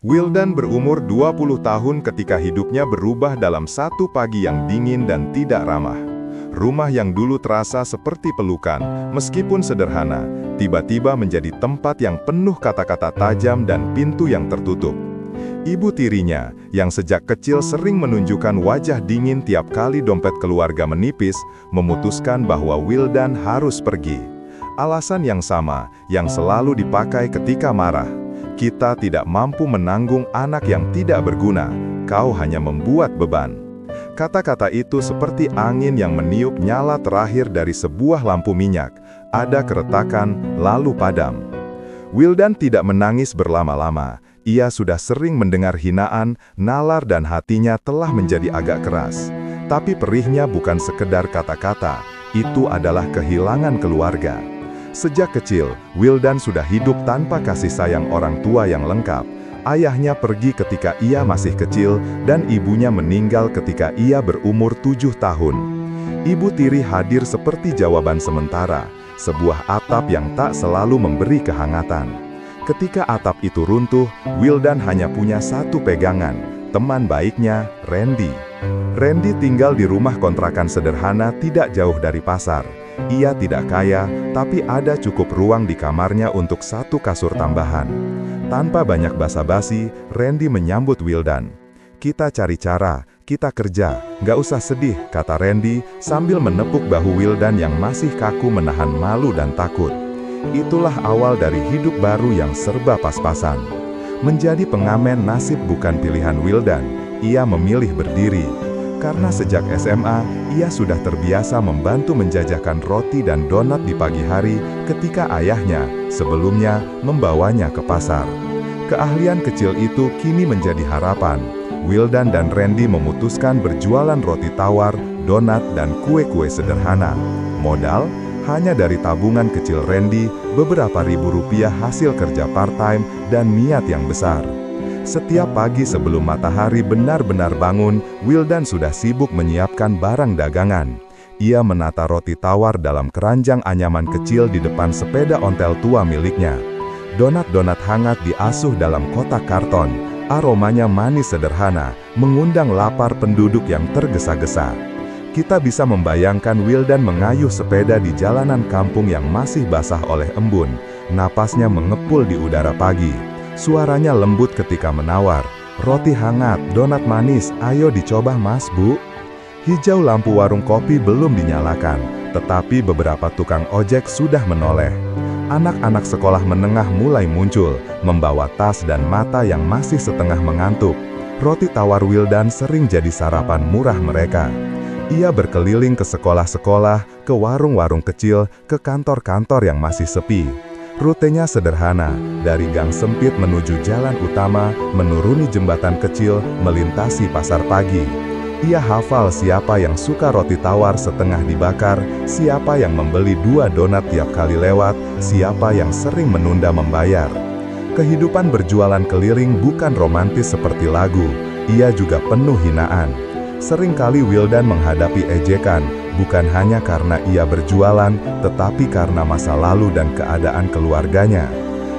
Wildan berumur 20 tahun ketika hidupnya berubah dalam satu pagi yang dingin dan tidak ramah. Rumah yang dulu terasa seperti pelukan, meskipun sederhana, tiba-tiba menjadi tempat yang penuh kata-kata tajam dan pintu yang tertutup. Ibu tirinya, yang sejak kecil sering menunjukkan wajah dingin tiap kali dompet keluarga menipis, memutuskan bahwa Wildan harus pergi. Alasan yang sama, yang selalu dipakai ketika marah. Kita tidak mampu menanggung anak yang tidak berguna, kau hanya membuat beban. Kata-kata itu seperti angin yang meniup nyala terakhir dari sebuah lampu minyak. Ada keretakan, lalu padam. Wildan tidak menangis berlama-lama. Ia sudah sering mendengar hinaan, nalar dan hatinya telah menjadi agak keras. Tapi perihnya bukan sekedar kata-kata, itu adalah kehilangan keluarga. Sejak kecil, Wildan sudah hidup tanpa kasih sayang orang tua yang lengkap. Ayahnya pergi ketika ia masih kecil, dan ibunya meninggal ketika ia berumur 7 tahun. Ibu tiri hadir seperti jawaban sementara, sebuah atap yang tak selalu memberi kehangatan. Ketika atap itu runtuh, Wildan hanya punya satu pegangan, teman baiknya, Randy. Randy tinggal di rumah kontrakan sederhana tidak jauh dari pasar. Ia tidak kaya, tapi ada cukup ruang di kamarnya untuk satu kasur tambahan. Tanpa banyak basa-basi, Randy menyambut Wildan. Kita cari cara, kita kerja, gak usah sedih, kata Randy, sambil menepuk bahu Wildan yang masih kaku menahan malu dan takut. Itulah awal dari hidup baru yang serba pas-pasan. Menjadi pengamen nasib bukan pilihan Wildan, ia memilih berdiri. Karena sejak SMA, ia sudah terbiasa membantu menjajakan roti dan donat di pagi hari ketika ayahnya, sebelumnya, membawanya ke pasar. Keahlian kecil itu kini menjadi harapan. Wildan dan Randy memutuskan berjualan roti tawar, donat, dan kue-kue sederhana. Modal, hanya dari tabungan kecil Randy, beberapa ribu rupiah hasil kerja part-time, dan niat yang besar. Setiap pagi sebelum matahari benar-benar bangun, Wildan sudah sibuk menyiapkan barang dagangan. Ia menata roti tawar dalam keranjang anyaman kecil di depan sepeda ontel tua miliknya. Donat-donat hangat diasuh dalam kotak karton. Aromanya manis sederhana, mengundang lapar penduduk yang tergesa-gesa. Kita bisa membayangkan Wildan mengayuh sepeda di jalanan kampung yang masih basah oleh embun. Napasnya mengepul di udara pagi. Suaranya lembut ketika menawar, roti hangat, donat manis, ayo dicoba mas bu. Hijau lampu warung kopi belum dinyalakan, tetapi beberapa tukang ojek sudah menoleh. Anak-anak sekolah menengah mulai muncul, membawa tas dan mata yang masih setengah mengantuk. Roti tawar Wildan sering jadi sarapan murah mereka. Ia berkeliling ke sekolah-sekolah, ke warung-warung kecil, ke kantor-kantor yang masih sepi. Rutenya sederhana, dari gang sempit menuju jalan utama, menuruni jembatan kecil, melintasi pasar pagi. Ia hafal siapa yang suka roti tawar setengah dibakar, siapa yang membeli 2 donat tiap kali lewat, siapa yang sering menunda membayar. Kehidupan berjualan keliling bukan romantis seperti lagu, ia juga penuh hinaan. Seringkali Wildan menghadapi ejekan, bukan hanya karena ia berjualan, tetapi karena masa lalu dan keadaan keluarganya.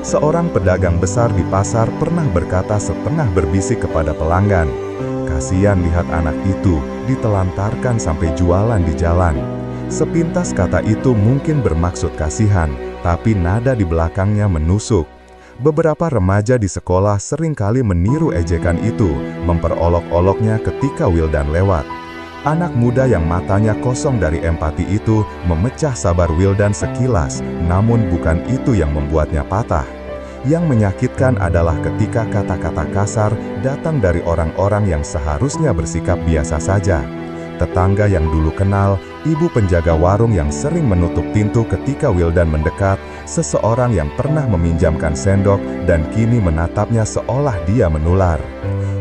Seorang pedagang besar di pasar pernah berkata setengah berbisik kepada pelanggan, "Kasihan lihat anak itu, ditelantarkan sampai jualan di jalan." Sepintas kata itu mungkin bermaksud kasihan, tapi nada di belakangnya menusuk. Beberapa remaja di sekolah seringkali meniru ejekan itu, memperolok-oloknya ketika Wildan lewat. Anak muda yang matanya kosong dari empati itu memecah sabar Wildan sekilas, namun bukan itu yang membuatnya patah. Yang menyakitkan adalah ketika kata-kata kasar datang dari orang-orang yang seharusnya bersikap biasa saja. Tetangga yang dulu kenal, ibu penjaga warung yang sering menutup pintu ketika Wildan mendekat, seseorang yang pernah meminjamkan sendok dan kini menatapnya seolah dia menular.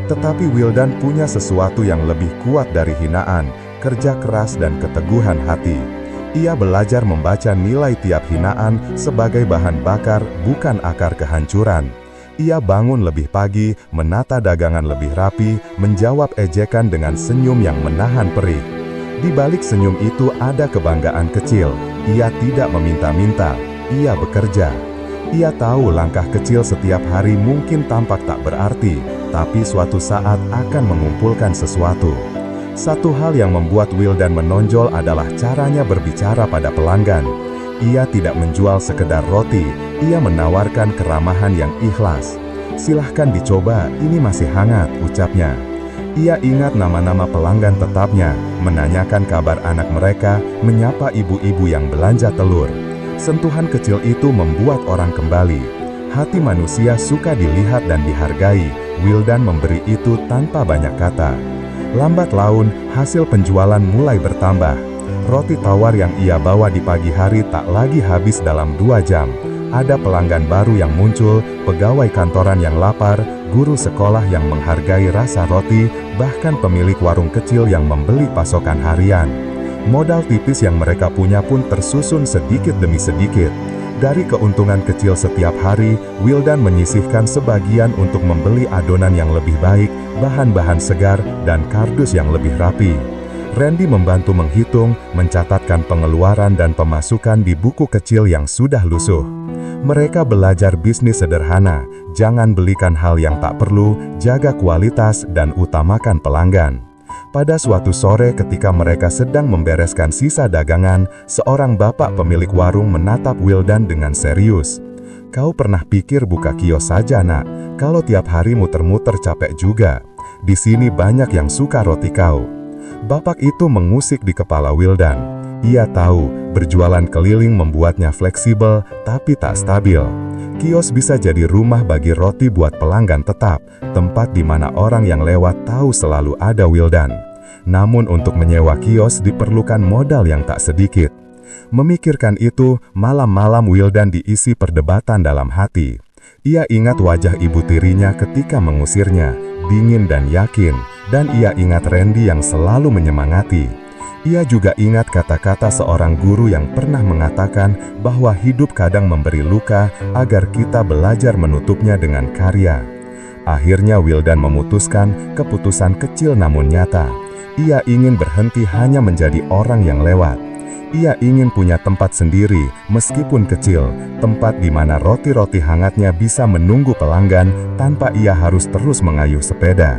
Tetapi Wildan punya sesuatu yang lebih kuat dari hinaan, kerja keras dan keteguhan hati. Ia belajar membaca nilai tiap hinaan sebagai bahan bakar, bukan akar kehancuran. Ia bangun lebih pagi, menata dagangan lebih rapi, menjawab ejekan dengan senyum yang menahan perih. Di balik senyum itu ada kebanggaan kecil. Ia tidak meminta-minta, ia bekerja. Ia tahu langkah kecil setiap hari mungkin tampak tak berarti, tapi suatu saat akan mengumpulkan sesuatu. Satu hal yang membuat Wildan menonjol adalah caranya berbicara pada pelanggan. Ia tidak menjual sekedar roti, ia menawarkan keramahan yang ikhlas. "Silahkan dicoba, ini masih hangat," ucapnya. Ia ingat nama-nama pelanggan tetapnya, menanyakan kabar anak mereka, menyapa ibu-ibu yang belanja telur. Sentuhan kecil itu membuat orang kembali. Hati manusia suka dilihat dan dihargai. Wildan memberi itu tanpa banyak kata. Lambat laun, hasil penjualan mulai bertambah. Roti tawar yang ia bawa di pagi hari tak lagi habis dalam 2 jam. Ada pelanggan baru yang muncul, pegawai kantoran yang lapar, guru sekolah yang menghargai rasa roti, bahkan pemilik warung kecil yang membeli pasokan harian. Modal tipis yang mereka punya pun tersusun sedikit demi sedikit. Dari keuntungan kecil setiap hari, Wildan menyisihkan sebagian untuk membeli adonan yang lebih baik, bahan-bahan segar, dan kardus yang lebih rapi. Randy membantu menghitung, mencatatkan pengeluaran dan pemasukan di buku kecil yang sudah lusuh. Mereka belajar bisnis sederhana, jangan belikan hal yang tak perlu, jaga kualitas, dan utamakan pelanggan. Pada suatu sore ketika mereka sedang membereskan sisa dagangan, seorang bapak pemilik warung menatap Wildan dengan serius. "Kau pernah pikir buka kios saja, Nak? Kalau tiap hari muter-muter capek juga. Di sini banyak yang suka roti kau." Bapak itu mengusik di kepala Wildan. Ia tahu, berjualan keliling membuatnya fleksibel, tapi tak stabil. Kios bisa jadi rumah bagi roti buat pelanggan tetap, tempat di mana orang yang lewat tahu selalu ada Wildan. Namun untuk menyewa kios diperlukan modal yang tak sedikit. Memikirkan itu, malam-malam Wildan diisi perdebatan dalam hati. Ia ingat wajah ibu tirinya ketika mengusirnya, dingin dan yakin, dan ia ingat Randy yang selalu menyemangati. Ia juga ingat kata-kata seorang guru yang pernah mengatakan bahwa hidup kadang memberi luka agar kita belajar menutupnya dengan karya. Akhirnya Wildan memutuskan keputusan kecil namun nyata. Ia ingin berhenti hanya menjadi orang yang lewat. Ia ingin punya tempat sendiri, meskipun kecil, tempat di mana roti-roti hangatnya bisa menunggu pelanggan tanpa ia harus terus mengayuh sepeda.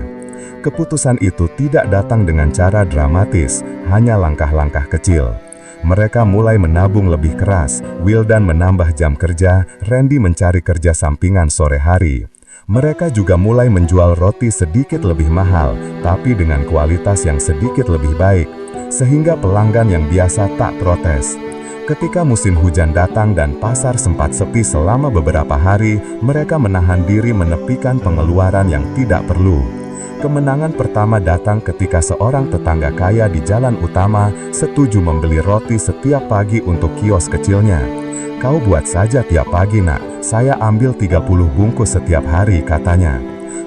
Keputusan itu tidak datang dengan cara dramatis, hanya langkah-langkah kecil. Mereka mulai menabung lebih keras, Wildan menambah jam kerja, Randy mencari kerja sampingan sore hari. Mereka juga mulai menjual roti sedikit lebih mahal, tapi dengan kualitas yang sedikit lebih baik, sehingga pelanggan yang biasa tak protes. Ketika musim hujan datang dan pasar sempat sepi selama beberapa hari, mereka menahan diri menepikan pengeluaran yang tidak perlu. Kemenangan pertama datang ketika seorang tetangga kaya di jalan utama setuju membeli roti setiap pagi untuk kios kecilnya. "Kau buat saja tiap pagi, Nak. Saya ambil 30 bungkus setiap hari," katanya.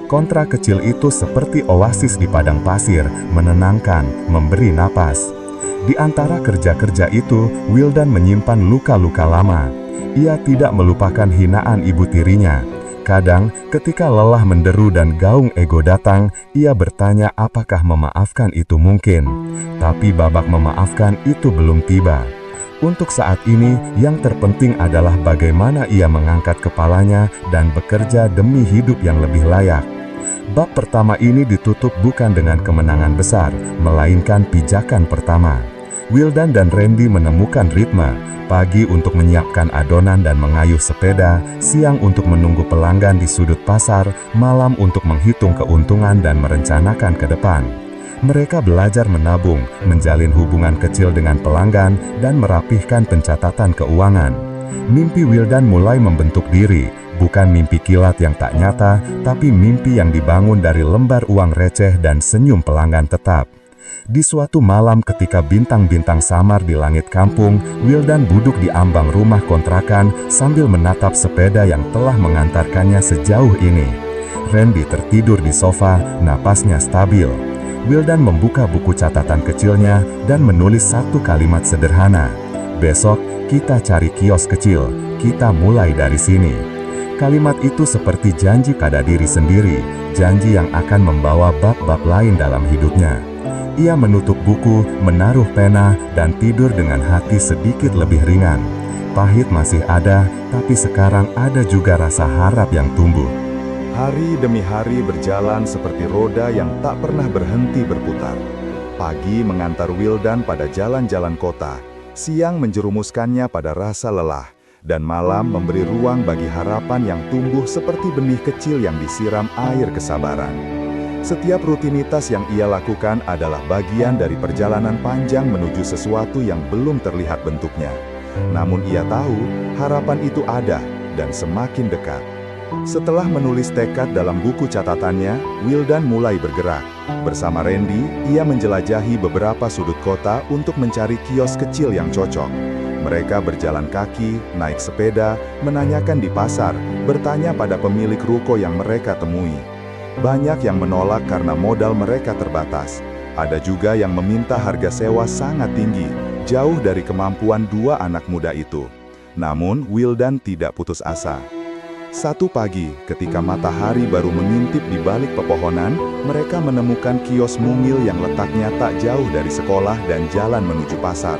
Kontrak kecil itu seperti oasis di padang pasir, menenangkan, memberi napas. Di antara kerja-kerja itu, Wildan menyimpan luka-luka lama. Ia tidak melupakan hinaan ibu tirinya. Kadang, ketika lelah menderu dan gaung ego datang, ia bertanya apakah memaafkan itu mungkin. Tapi babak memaafkan itu belum tiba. Untuk saat ini, yang terpenting adalah bagaimana ia mengangkat kepalanya dan bekerja demi hidup yang lebih layak. Bab pertama ini ditutup bukan dengan kemenangan besar, melainkan pijakan pertama. Wildan dan Randy menemukan ritme, pagi untuk menyiapkan adonan dan mengayuh sepeda, siang untuk menunggu pelanggan di sudut pasar, malam untuk menghitung keuntungan dan merencanakan ke depan. Mereka belajar menabung, menjalin hubungan kecil dengan pelanggan, dan merapihkan pencatatan keuangan. Mimpi Wildan mulai membentuk diri, bukan mimpi kilat yang tak nyata, tapi mimpi yang dibangun dari lembar uang receh dan senyum pelanggan tetap. Di suatu malam ketika bintang-bintang samar di langit kampung, Wildan duduk di ambang rumah kontrakan sambil menatap sepeda yang telah mengantarkannya sejauh ini. Randy tertidur di sofa, napasnya stabil. Wildan membuka buku catatan kecilnya dan menulis satu kalimat sederhana. "Besok, kita cari kios kecil, kita mulai dari sini." Kalimat itu seperti janji pada diri sendiri, janji yang akan membawa bab-bab lain dalam hidupnya. Ia menutup buku, menaruh pena, dan tidur dengan hati sedikit lebih ringan. pahit masih ada, tapi sekarang ada juga rasa harap yang tumbuh. Hari demi hari berjalan seperti roda yang tak pernah berhenti berputar. Pagi mengantar Wildan pada jalan-jalan kota, siang menjerumuskannya pada rasa lelah, dan malam memberi ruang bagi harapan yang tumbuh seperti benih kecil yang disiram air kesabaran. Setiap rutinitas yang ia lakukan adalah bagian dari perjalanan panjang menuju sesuatu yang belum terlihat bentuknya. Namun ia tahu, harapan itu ada, dan semakin dekat. Setelah menulis tekad dalam buku catatannya, Wildan mulai bergerak. Bersama Randy, ia menjelajahi beberapa sudut kota untuk mencari kios kecil yang cocok. Mereka berjalan kaki, naik sepeda, menanyakan di pasar, bertanya pada pemilik ruko yang mereka temui. Banyak yang menolak karena modal mereka terbatas. Ada juga yang meminta harga sewa sangat tinggi, jauh dari kemampuan dua anak muda itu. Namun, Wildan tidak putus asa. Satu pagi, ketika matahari baru mengintip di balik pepohonan, mereka menemukan kios mungil yang letaknya tak jauh dari sekolah dan jalan menuju pasar.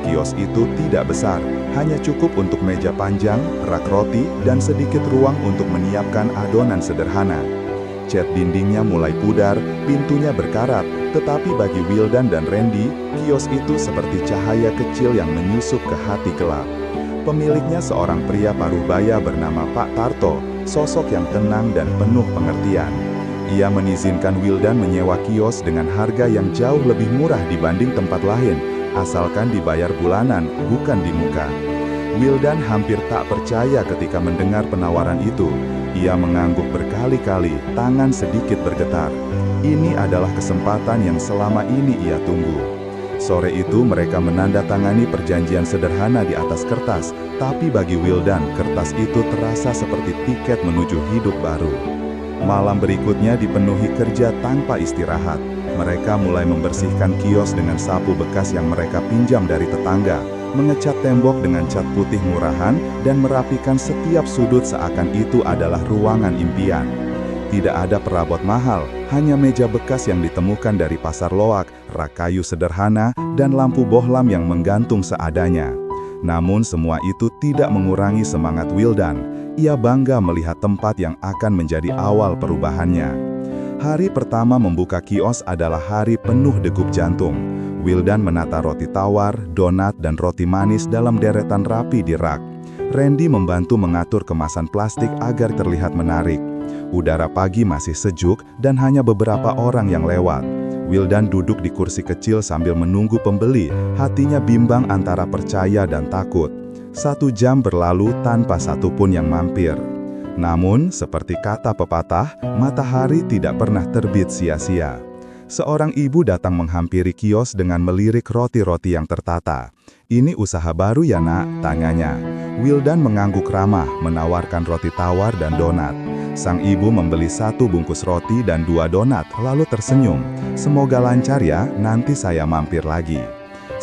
Kios itu tidak besar, hanya cukup untuk meja panjang, rak roti, dan sedikit ruang untuk menyiapkan adonan sederhana. Cat dindingnya mulai pudar, pintunya berkarat, tetapi bagi Wildan dan Randy, kios itu seperti cahaya kecil yang menyusup ke hati gelap. Pemiliknya seorang pria parubaya bernama Pak Tarto, sosok yang tenang dan penuh pengertian. Ia mengizinkan Wildan menyewa kios dengan harga yang jauh lebih murah dibanding tempat lain, asalkan dibayar bulanan, bukan di muka. Wildan hampir tak percaya ketika mendengar penawaran itu. Ia mengangguk berkali-kali, tangan sedikit bergetar. Ini adalah kesempatan yang selama ini ia tunggu. Sore itu mereka menandatangani perjanjian sederhana di atas kertas, tapi bagi Wildan, kertas itu terasa seperti tiket menuju hidup baru. Malam berikutnya dipenuhi kerja tanpa istirahat. Mereka mulai membersihkan kios dengan sapu bekas yang mereka pinjam dari tetangga, mengecat tembok dengan cat putih murahan, dan merapikan setiap sudut seakan itu adalah ruangan impian. Tidak ada perabot mahal, hanya meja bekas yang ditemukan dari pasar loak, rak kayu sederhana, dan lampu bohlam yang menggantung seadanya. Namun semua itu tidak mengurangi semangat Wildan. Ia bangga melihat tempat yang akan menjadi awal perubahannya. Hari pertama membuka kios adalah hari penuh degup jantung. Wildan menata roti tawar, donat, dan roti manis dalam deretan rapi di rak. Randy membantu mengatur kemasan plastik agar terlihat menarik. Udara pagi masih sejuk dan hanya beberapa orang yang lewat. Wildan duduk di kursi kecil sambil menunggu pembeli, hatinya bimbang antara percaya dan takut. 1 jam berlalu tanpa satupun yang mampir. Namun, seperti kata pepatah, matahari tidak pernah terbit sia-sia. Seorang ibu datang menghampiri kios dengan melirik roti-roti yang tertata. "Ini usaha baru ya, Nak?" tanyanya. Wildan mengangguk ramah, menawarkan roti tawar dan donat. Sang ibu membeli 1 bungkus roti dan 2 donat, lalu tersenyum. "Semoga lancar ya, nanti saya mampir lagi."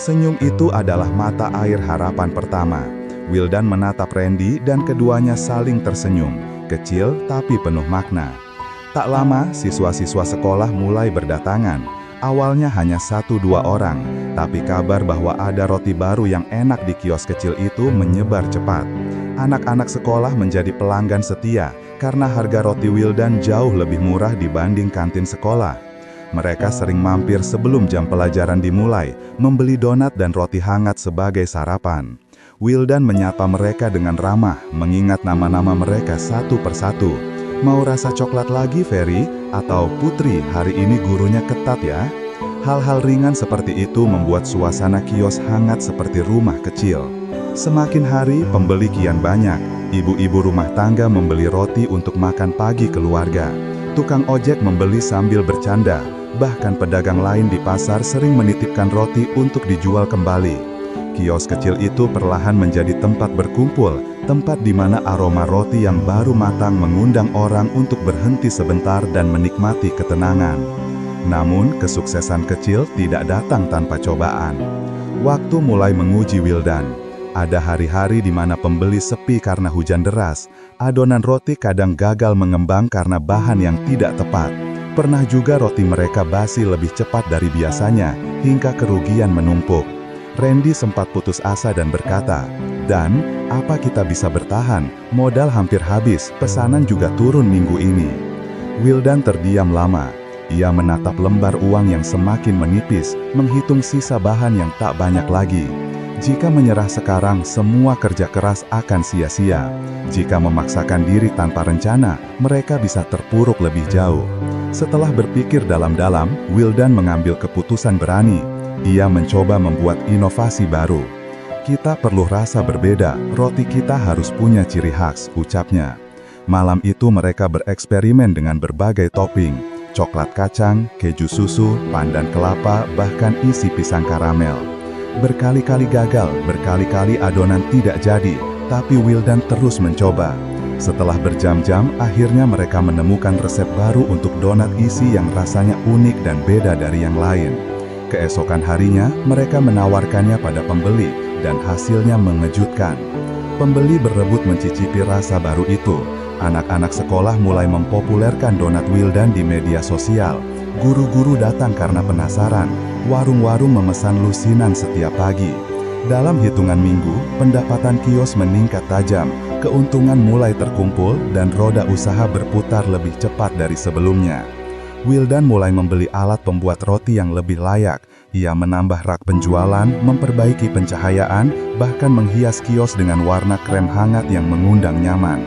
Senyum itu adalah mata air harapan pertama. Wildan menatap Randy dan keduanya saling tersenyum, kecil tapi penuh makna. Tak lama, siswa-siswa sekolah mulai berdatangan. Awalnya hanya 1-2 orang, tapi kabar bahwa ada roti baru yang enak di kios kecil itu menyebar cepat. Anak-anak sekolah menjadi pelanggan setia, karena harga roti Wildan jauh lebih murah dibanding kantin sekolah. Mereka sering mampir sebelum jam pelajaran dimulai, membeli donat dan roti hangat sebagai sarapan. Wildan menyapa mereka dengan ramah, mengingat nama-nama mereka satu persatu. "Mau rasa coklat lagi, Ferry? Atau Putri, hari ini gurunya ketat ya?" Hal-hal ringan seperti itu membuat suasana kios hangat seperti rumah kecil. Semakin hari, pembeli kian banyak. Ibu-ibu rumah tangga membeli roti untuk makan pagi keluarga. Tukang ojek membeli sambil bercanda. Bahkan pedagang lain di pasar sering menitipkan roti untuk dijual kembali. Kios kecil itu perlahan menjadi tempat berkumpul, tempat di mana aroma roti yang baru matang mengundang orang untuk berhenti sebentar dan menikmati ketenangan. Namun, kesuksesan kecil tidak datang tanpa cobaan. Waktu mulai menguji Wildan. Ada hari-hari di mana pembeli sepi karena hujan deras. Adonan roti kadang gagal mengembang karena bahan yang tidak tepat. Pernah juga roti mereka basi lebih cepat dari biasanya, hingga kerugian menumpuk. Randy sempat putus asa dan berkata, Dan, apa kita bisa bertahan? Modal hampir habis, pesanan juga turun minggu ini. Wildan terdiam lama. Ia menatap lembar uang yang semakin menipis, menghitung sisa bahan yang tak banyak lagi. Jika menyerah sekarang, semua kerja keras akan sia-sia. Jika memaksakan diri tanpa rencana, mereka bisa terpuruk lebih jauh. Setelah berpikir dalam-dalam, Wildan mengambil keputusan berani. Ia mencoba membuat inovasi baru. Kita perlu rasa berbeda, roti kita harus punya ciri khas, ucapnya. Malam itu mereka bereksperimen dengan berbagai topping, coklat kacang, keju susu, pandan kelapa, bahkan isi pisang karamel. Berkali-kali gagal, berkali-kali adonan tidak jadi, tapi Wildan terus mencoba. Setelah berjam-jam, akhirnya mereka menemukan resep baru untuk donat isi yang rasanya unik dan beda dari yang lain. Keesokan harinya, mereka menawarkannya pada pembeli, dan hasilnya mengejutkan. Pembeli berebut mencicipi rasa baru itu. Anak-anak sekolah mulai mempopulerkan donat Wildan di media sosial. Guru-guru datang karena penasaran. Warung-warung memesan lusinan setiap pagi. Dalam hitungan minggu, pendapatan kios meningkat tajam. Keuntungan mulai terkumpul dan roda usaha berputar lebih cepat dari sebelumnya. Wildan mulai membeli alat pembuat roti yang lebih layak. Ia menambah rak penjualan, memperbaiki pencahayaan, bahkan menghias kios dengan warna krem hangat yang mengundang nyaman.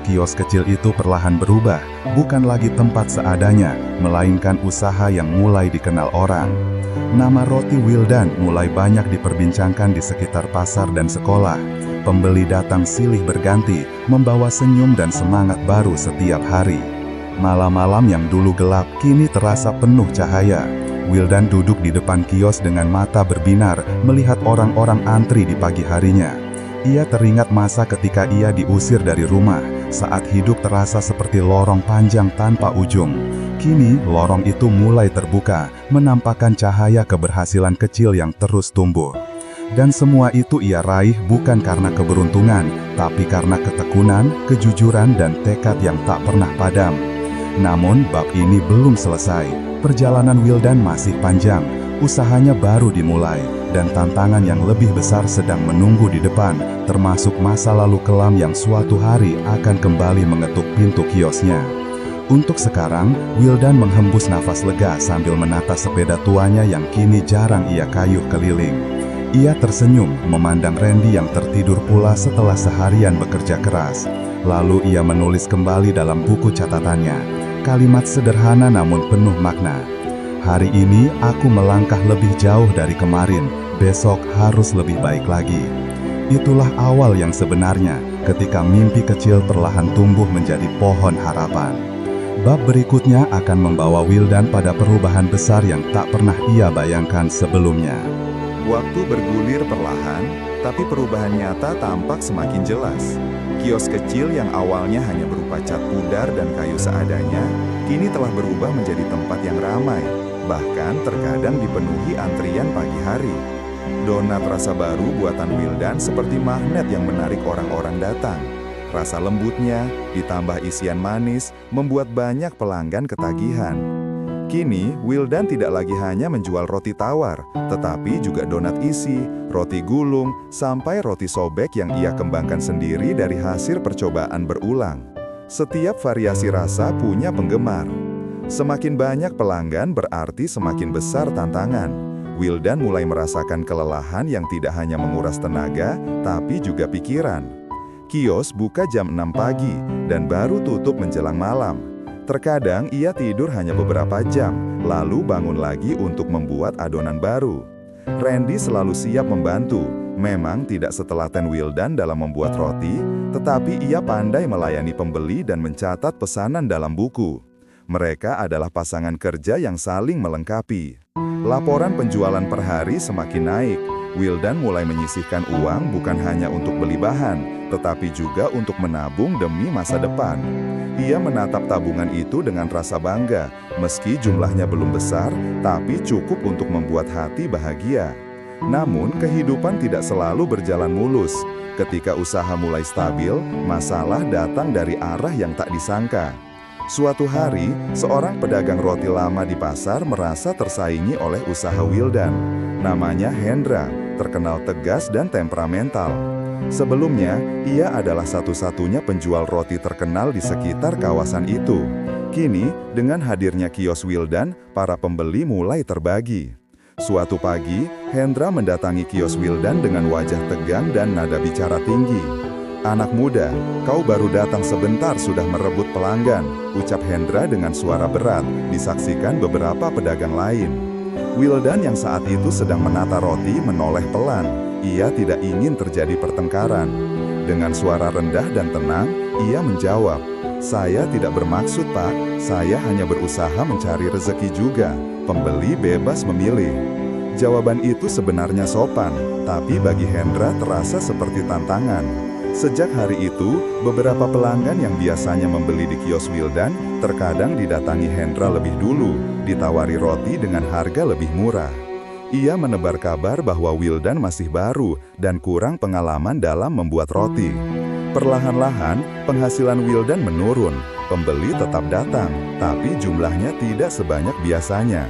Kios kecil itu perlahan berubah, bukan lagi tempat seadanya, melainkan usaha yang mulai dikenal orang. Nama roti Wildan mulai banyak diperbincangkan di sekitar pasar dan sekolah. Pembeli datang silih berganti, membawa senyum dan semangat baru setiap hari. Malam-malam yang dulu gelap, kini terasa penuh cahaya. Wildan duduk di depan kios dengan mata berbinar, melihat orang-orang antri di pagi harinya. Ia teringat masa ketika ia diusir dari rumah, saat hidup terasa seperti lorong panjang tanpa ujung. Kini, lorong itu mulai terbuka, menampakkan cahaya keberhasilan kecil yang terus tumbuh. Dan semua itu ia raih bukan karena keberuntungan, tapi karena ketekunan, kejujuran, dan tekad yang tak pernah padam. Namun, bab ini belum selesai. Perjalanan Wildan masih panjang, usahanya baru dimulai, dan tantangan yang lebih besar sedang menunggu di depan, termasuk masa lalu kelam yang suatu hari akan kembali mengetuk pintu kiosnya. Untuk sekarang, Wildan menghembus nafas lega sambil menata sepeda tuanya yang kini jarang ia kayuh keliling. Ia tersenyum memandang Randy yang tertidur pula setelah seharian bekerja keras. Lalu ia menulis kembali dalam buku catatannya. Kalimat sederhana namun penuh makna. Hari ini aku melangkah lebih jauh dari kemarin, besok harus lebih baik lagi. Itulah awal yang sebenarnya, ketika mimpi kecil perlahan tumbuh menjadi pohon harapan. Bab berikutnya akan membawa Wildan pada perubahan besar yang tak pernah ia bayangkan sebelumnya. Waktu bergulir perlahan, tapi perubahan nyata tampak semakin jelas. Kios kecil yang awalnya hanya berupa cat pudar dan kayu seadanya, kini telah berubah menjadi tempat yang ramai, bahkan terkadang dipenuhi antrian pagi hari. Donat rasa baru buatan Wildan seperti magnet yang menarik orang-orang datang. Rasa lembutnya, ditambah isian manis, membuat banyak pelanggan ketagihan. Kini, Wildan tidak lagi hanya menjual roti tawar, tetapi juga donat isi, roti gulung, sampai roti sobek yang ia kembangkan sendiri dari hasil percobaan berulang. Setiap variasi rasa punya penggemar. Semakin banyak pelanggan berarti semakin besar tantangan. Wildan mulai merasakan kelelahan yang tidak hanya menguras tenaga, tapi juga pikiran. Kios buka jam 6 pagi, dan baru tutup menjelang malam. Terkadang ia tidur hanya beberapa jam, lalu bangun lagi untuk membuat adonan baru. Randy selalu siap membantu. Memang tidak setelaten Wildan dalam membuat roti, tetapi ia pandai melayani pembeli dan mencatat pesanan dalam buku. Mereka adalah pasangan kerja yang saling melengkapi. Laporan penjualan per hari semakin naik. Wildan mulai menyisihkan uang bukan hanya untuk beli bahan, tetapi juga untuk menabung demi masa depan. Ia menatap tabungan itu dengan rasa bangga, meski jumlahnya belum besar, tapi cukup untuk membuat hati bahagia. Namun, kehidupan tidak selalu berjalan mulus. Ketika usaha mulai stabil, masalah datang dari arah yang tak disangka. Suatu hari, seorang pedagang roti lama di pasar merasa tersaingi oleh usaha Wildan. Namanya Hendra, terkenal tegas dan temperamental. Sebelumnya, ia adalah satu-satunya penjual roti terkenal di sekitar kawasan itu. Kini, dengan hadirnya kios Wildan, para pembeli mulai terbagi. Suatu pagi, Hendra mendatangi kios Wildan dengan wajah tegang dan nada bicara tinggi. "Anak muda, kau baru datang sebentar sudah merebut pelanggan," ucap Hendra dengan suara berat, disaksikan beberapa pedagang lain. Wildan yang saat itu sedang menata roti menoleh pelan. Ia tidak ingin terjadi pertengkaran. Dengan suara rendah dan tenang, ia menjawab, "Saya tidak bermaksud, Pak. Saya hanya berusaha mencari rezeki juga. Pembeli bebas memilih." Jawaban itu sebenarnya sopan, tapi bagi Hendra terasa seperti tantangan. Sejak hari itu, beberapa pelanggan yang biasanya membeli di kios Wildan terkadang didatangi Hendra lebih dulu, ditawari roti dengan harga lebih murah. Ia menebar kabar bahwa Wildan masih baru dan kurang pengalaman dalam membuat roti. Perlahan-lahan, penghasilan Wildan menurun. Pembeli tetap datang, tapi jumlahnya tidak sebanyak biasanya.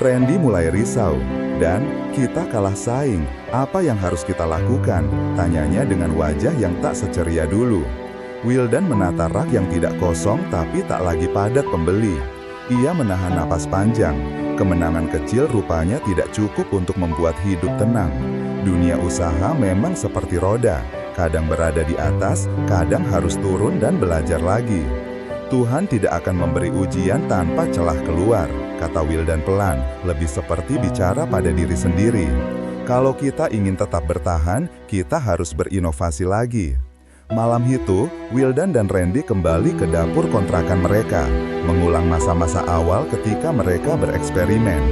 Randy mulai risau, dan "Kita kalah saing, apa yang harus kita lakukan?" tanyanya dengan wajah yang tak seceria dulu. Wildan menata rak yang tidak kosong tapi tak lagi padat pembeli. Ia menahan napas panjang. Kemenangan kecil rupanya tidak cukup untuk membuat hidup tenang. Dunia usaha memang seperti roda, kadang berada di atas, kadang harus turun dan belajar lagi. Tuhan tidak akan memberi ujian tanpa celah keluar, kata Wildan pelan, lebih seperti bicara pada diri sendiri. Kalau kita ingin tetap bertahan, kita harus berinovasi lagi. Malam itu, Wildan dan Randy kembali ke dapur kontrakan mereka, mengulang masa-masa awal ketika mereka bereksperimen.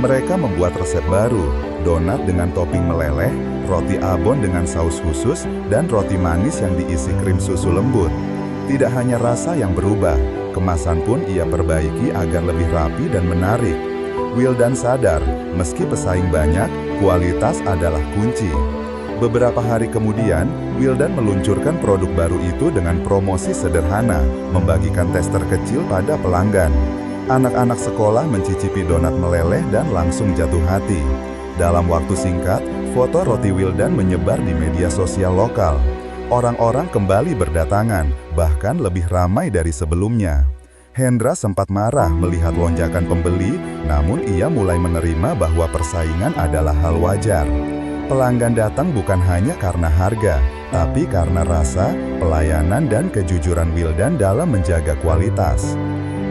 Mereka membuat resep baru, donat dengan topping meleleh, roti abon dengan saus khusus, dan roti manis yang diisi krim susu lembut. Tidak hanya rasa yang berubah, kemasan pun ia perbaiki agar lebih rapi dan menarik. Wildan sadar, meski pesaing banyak, kualitas adalah kunci. Beberapa hari kemudian, Wildan meluncurkan produk baru itu dengan promosi sederhana, membagikan tester kecil pada pelanggan. Anak-anak sekolah mencicipi donat meleleh dan langsung jatuh hati. Dalam waktu singkat, foto roti Wildan menyebar di media sosial lokal. Orang-orang kembali berdatangan, bahkan lebih ramai dari sebelumnya. Hendra sempat marah melihat lonjakan pembeli, namun ia mulai menerima bahwa persaingan adalah hal wajar. Pelanggan datang bukan hanya karena harga, tapi karena rasa, pelayanan, dan kejujuran Wildan dalam menjaga kualitas.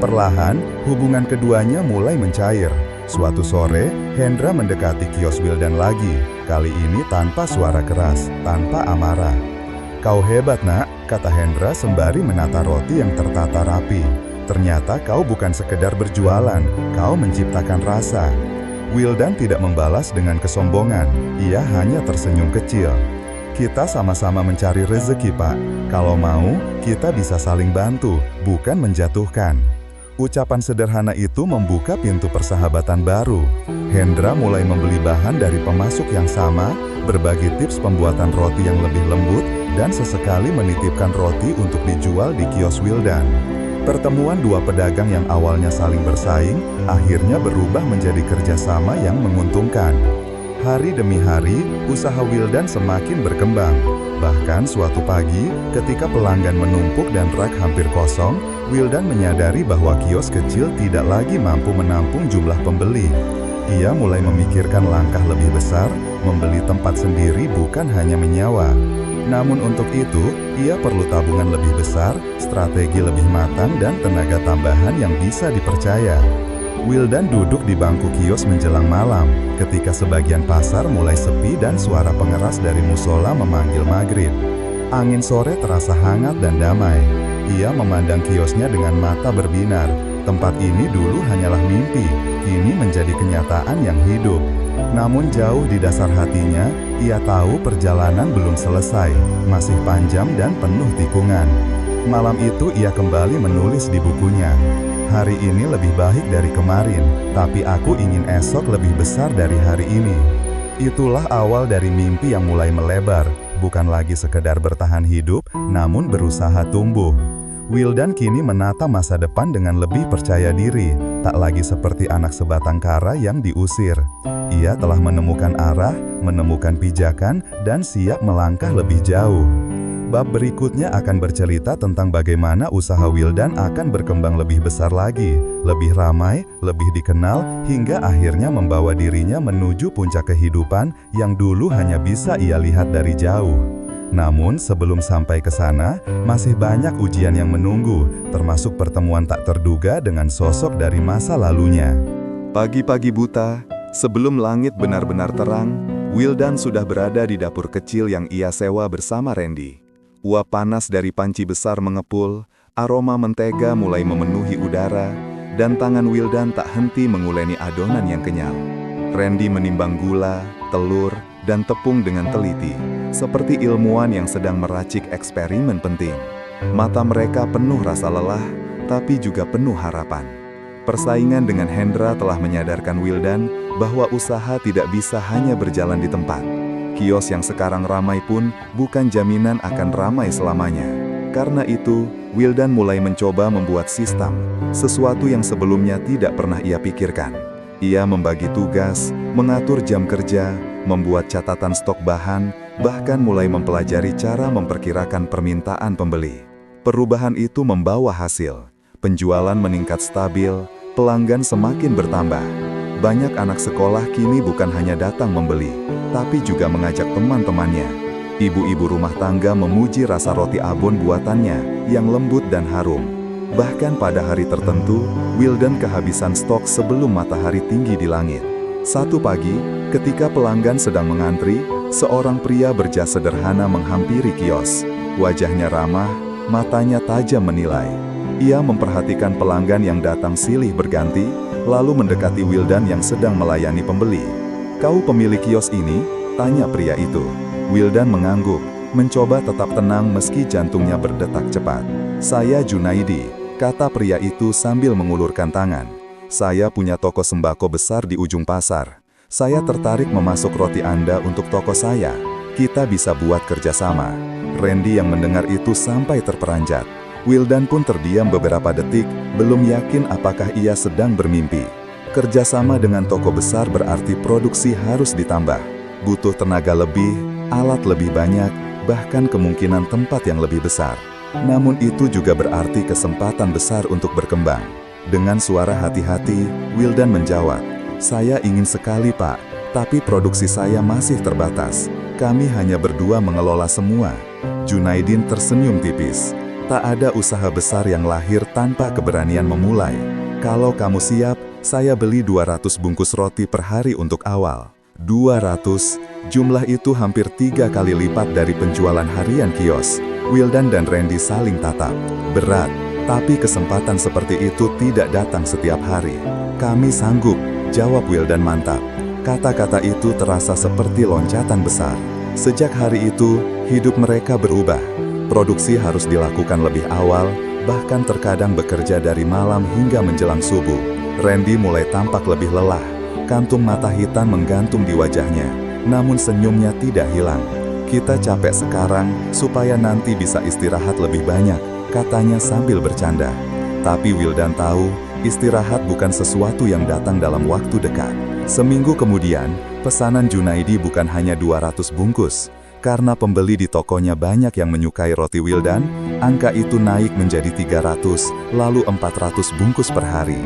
Perlahan, hubungan keduanya mulai mencair. Suatu sore, Hendra mendekati kios Wildan lagi, kali ini tanpa suara keras, tanpa amarah. "Kau hebat, Nak," kata Hendra sembari menata roti yang tertata rapi. "Ternyata kau bukan sekedar berjualan, kau menciptakan rasa." Wildan tidak membalas dengan kesombongan, ia hanya tersenyum kecil. "Kita sama-sama mencari rezeki, Pak. Kalau mau, kita bisa saling bantu, bukan menjatuhkan." Ucapan sederhana itu membuka pintu persahabatan baru. Hendra mulai membeli bahan dari pemasok yang sama, berbagi tips pembuatan roti yang lebih lembut, dan sesekali menitipkan roti untuk dijual di kios Wildan. Pertemuan dua pedagang yang awalnya saling bersaing, akhirnya berubah menjadi kerjasama yang menguntungkan. Hari demi hari, usaha Wildan semakin berkembang. Bahkan suatu pagi, ketika pelanggan menumpuk dan rak hampir kosong, Wildan menyadari bahwa kios kecil tidak lagi mampu menampung jumlah pembeli. Ia mulai memikirkan langkah lebih besar, membeli tempat sendiri bukan hanya menyewa. Namun untuk itu, ia perlu tabungan lebih besar, strategi lebih matang, dan tenaga tambahan yang bisa dipercaya. Wildan duduk di bangku kios menjelang malam, ketika sebagian pasar mulai sepi dan suara pengeras dari musola memanggil maghrib. Angin sore terasa hangat dan damai. Ia memandang kiosnya dengan mata berbinar. Tempat ini dulu hanyalah mimpi, kini menjadi kenyataan yang hidup. Namun jauh di dasar hatinya, ia tahu perjalanan belum selesai, masih panjang dan penuh tikungan. Malam itu ia kembali menulis di bukunya, "Hari ini lebih baik dari kemarin, tapi aku ingin esok lebih besar dari hari ini." Itulah awal dari mimpi yang mulai melebar, bukan lagi sekedar bertahan hidup, namun berusaha tumbuh. Wildan kini menata masa depan dengan lebih percaya diri, tak lagi seperti anak sebatang kara yang diusir. Ia telah menemukan arah, menemukan pijakan, dan siap melangkah lebih jauh. Bab berikutnya akan bercerita tentang bagaimana usaha Wildan akan berkembang lebih besar lagi, lebih ramai, lebih dikenal, hingga akhirnya membawa dirinya menuju puncak kehidupan yang dulu hanya bisa ia lihat dari jauh. Namun sebelum sampai ke sana, masih banyak ujian yang menunggu, termasuk pertemuan tak terduga dengan sosok dari masa lalunya. Pagi-pagi buta, sebelum langit benar-benar terang, Wildan sudah berada di dapur kecil yang ia sewa bersama Randy. Uap panas dari panci besar mengepul, aroma mentega mulai memenuhi udara, dan tangan Wildan tak henti menguleni adonan yang kenyal. Randy menimbang gula, telur, dan tepung dengan teliti, seperti ilmuwan yang sedang meracik eksperimen penting. Mata mereka penuh rasa lelah, tapi juga penuh harapan. Persaingan dengan Hendra telah menyadarkan Wildan bahwa usaha tidak bisa hanya berjalan di tempat. Kios yang sekarang ramai pun bukan jaminan akan ramai selamanya. Karena itu, Wildan mulai mencoba membuat sistem, sesuatu yang sebelumnya tidak pernah ia pikirkan. Ia membagi tugas, mengatur jam kerja, membuat catatan stok bahan, bahkan mulai mempelajari cara memperkirakan permintaan pembeli. Perubahan itu membawa hasil. Penjualan meningkat stabil, pelanggan semakin bertambah. Banyak anak sekolah kini bukan hanya datang membeli, tapi juga mengajak teman-temannya. Ibu-ibu rumah tangga memuji rasa roti abon buatannya yang lembut dan harum. Bahkan pada hari tertentu, Wildan kehabisan stok sebelum matahari tinggi di langit. Satu pagi, ketika pelanggan sedang mengantri, seorang pria berjas sederhana menghampiri kios. Wajahnya ramah, matanya tajam menilai. Ia memperhatikan pelanggan yang datang silih berganti, lalu mendekati Wildan yang sedang melayani pembeli. "Kau pemilik kios ini?" tanya pria itu. Wildan mengangguk, mencoba tetap tenang meski jantungnya berdetak cepat. "Saya Junaidi," kata pria itu sambil mengulurkan tangan. "Saya punya toko sembako besar di ujung pasar. Saya tertarik memasuk roti Anda untuk toko saya. Kita bisa buat kerjasama." Randy yang mendengar itu sampai terperanjat. Wildan pun terdiam beberapa detik, belum yakin apakah ia sedang bermimpi. Kerjasama dengan toko besar berarti produksi harus ditambah. Butuh tenaga lebih, alat lebih banyak, bahkan kemungkinan tempat yang lebih besar. Namun itu juga berarti kesempatan besar untuk berkembang. Dengan suara hati-hati, Wildan menjawab, "Saya ingin sekali, Pak, tapi produksi saya masih terbatas. Kami hanya berdua mengelola semua." Junaidin tersenyum tipis. "Tak ada usaha besar yang lahir tanpa keberanian memulai. Kalau kamu siap, saya beli 200 bungkus roti per hari untuk awal." 200, jumlah itu hampir 3 kali lipat dari penjualan harian kios. Wildan dan Randy saling tatap. Berat, tapi kesempatan seperti itu tidak datang setiap hari. "Kami sanggup," jawab Wildan mantap. Kata-kata itu terasa seperti loncatan besar. Sejak hari itu, hidup mereka berubah. Produksi harus dilakukan lebih awal, bahkan terkadang bekerja dari malam hingga menjelang subuh. Randy mulai tampak lebih lelah. Kantung mata hitam menggantung di wajahnya, namun senyumnya tidak hilang. "Kita capek sekarang, supaya nanti bisa istirahat lebih banyak," katanya sambil bercanda. Tapi Wildan tahu, istirahat bukan sesuatu yang datang dalam waktu dekat. Seminggu kemudian, pesanan Junaidi bukan hanya 200 bungkus. Karena pembeli di tokonya banyak yang menyukai roti Wildan, angka itu naik menjadi 300, lalu 400 bungkus per hari.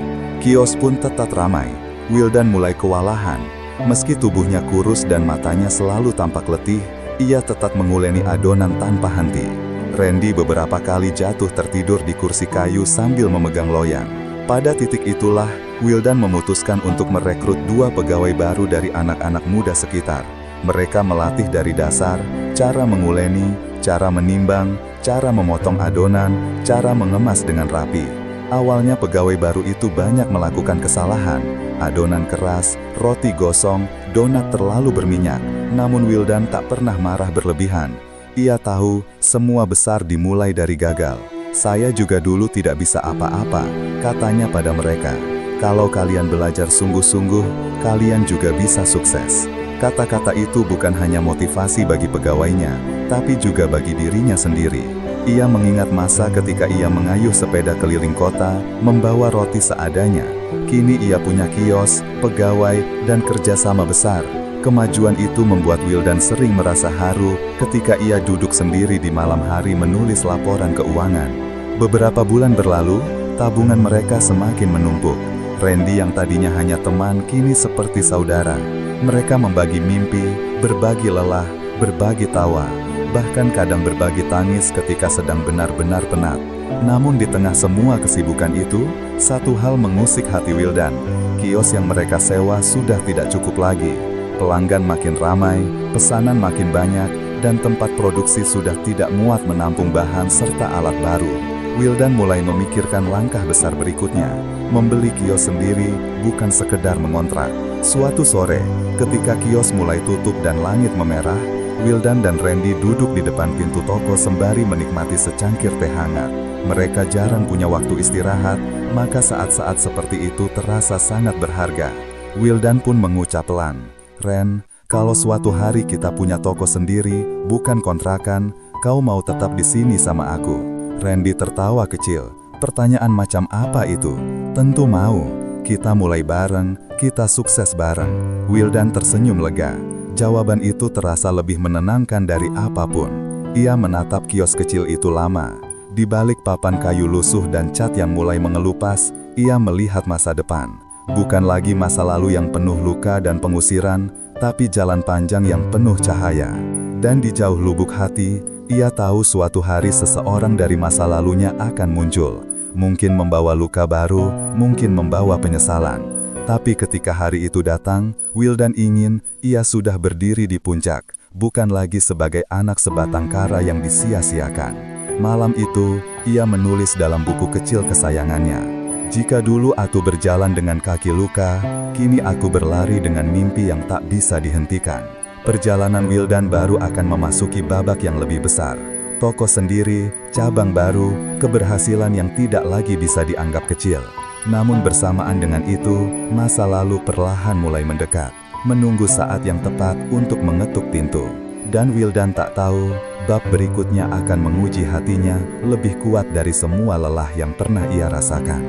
Kios pun tetap ramai. Wildan mulai kewalahan. Meski tubuhnya kurus dan matanya selalu tampak letih, ia tetap menguleni adonan tanpa henti. Randy beberapa kali jatuh tertidur di kursi kayu sambil memegang loyang. Pada titik itulah, Wildan memutuskan untuk merekrut 2 pegawai baru dari anak-anak muda sekitar. Mereka melatih dari dasar, cara menguleni, cara menimbang, cara memotong adonan, cara mengemas dengan rapi. Awalnya pegawai baru itu banyak melakukan kesalahan. Adonan keras, roti gosong, donat terlalu berminyak. Namun Wildan tak pernah marah berlebihan. Ia tahu semua besar dimulai dari gagal. "Saya juga dulu tidak bisa apa-apa," katanya pada mereka. "Kalau kalian belajar sungguh-sungguh, kalian juga bisa sukses." Kata-kata itu bukan hanya motivasi bagi pegawainya, tapi juga bagi dirinya sendiri. Ia mengingat masa ketika ia mengayuh sepeda keliling kota, membawa roti seadanya. Kini ia punya kios, pegawai, dan kerjasama besar. Kemajuan itu membuat Wildan sering merasa haru ketika ia duduk sendiri di malam hari menulis laporan keuangan. Beberapa bulan berlalu, tabungan mereka semakin menumpuk. Randy yang tadinya hanya teman kini seperti saudara. Mereka membagi mimpi, berbagi lelah, berbagi tawa, bahkan kadang berbagi tangis ketika sedang benar-benar penat. Namun di tengah semua kesibukan itu, satu hal mengusik hati Wildan. Kios yang mereka sewa sudah tidak cukup lagi. Pelanggan makin ramai, pesanan makin banyak, dan tempat produksi sudah tidak muat menampung bahan serta alat baru. Wildan mulai memikirkan langkah besar berikutnya, membeli kios sendiri, bukan sekedar mengontrak. Suatu sore, ketika kios mulai tutup dan langit memerah, Wildan dan Randy duduk di depan pintu toko sembari menikmati secangkir teh hangat. Mereka jarang punya waktu istirahat, maka saat-saat seperti itu terasa sangat berharga. Wildan pun mengucap pelan, "Ren, kalau suatu hari kita punya toko sendiri, bukan kontrakan, kau mau tetap di sini sama aku?" Randy tertawa kecil. Pertanyaan macam apa itu? Tentu mau. Kita mulai bareng, kita sukses bareng. Wildan tersenyum lega. Jawaban itu terasa lebih menenangkan dari apapun. Ia menatap kios kecil itu lama. Di balik papan kayu lusuh dan cat yang mulai mengelupas, ia melihat masa depan. Bukan lagi masa lalu yang penuh luka dan pengusiran, tapi jalan panjang yang penuh cahaya. Dan di jauh lubuk hati, ia tahu suatu hari seseorang dari masa lalunya akan muncul. Mungkin membawa luka baru, mungkin membawa penyesalan. Tapi ketika hari itu datang, Wildan ingin ia sudah berdiri di puncak, bukan lagi sebagai anak sebatang kara yang disia-siakan. Malam itu, ia menulis dalam buku kecil kesayangannya, "Jika dulu aku berjalan dengan kaki luka, kini aku berlari dengan mimpi yang tak bisa dihentikan." Perjalanan Wildan baru akan memasuki babak yang lebih besar. Toko sendiri, cabang baru, keberhasilan yang tidak lagi bisa dianggap kecil. Namun bersamaan dengan itu, masa lalu perlahan mulai mendekat, menunggu saat yang tepat untuk mengetuk pintu. Dan Wildan tak tahu, bab berikutnya akan menguji hatinya lebih kuat dari semua lelah yang pernah ia rasakan.